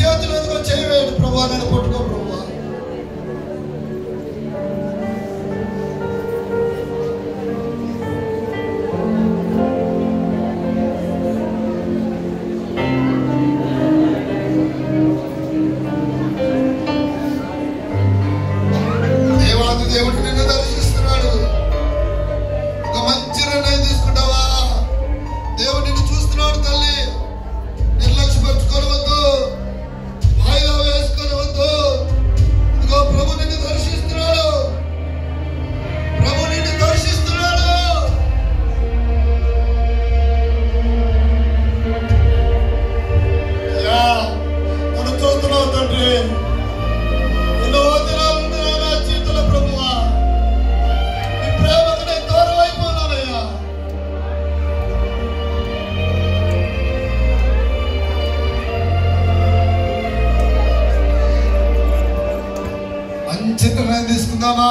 చేతులు ఎదుగు చేయవేయండి ప్రభా, నేను పట్టుకో ప్రభా. దేవుడు నిన్ను దర్శిస్తున్నాడు. ఒక మంచి నిర్ణయం తీసుకుంటావా? దేవుడు నిన్ను చూస్తున్నాడు తల్లి. నిర్లక్ష్యపరచుకోవద్దు, వాయిదా వేసుకోవద్దు. ఇదిగో ప్రభు నిన్ను దర్శిస్తున్నాడు. ప్రభు నిన్ను దర్శిస్తున్నాడు. అయ్యా, నన్ను చూస్తున్నావు తండ్రి. ఎన్నో దినాలు ప్రభువా, నీ ప్రేమకు నేను దూరం అయిపోయినానయ్యా. మంచి నిర్ణయం తీసుకుందామా?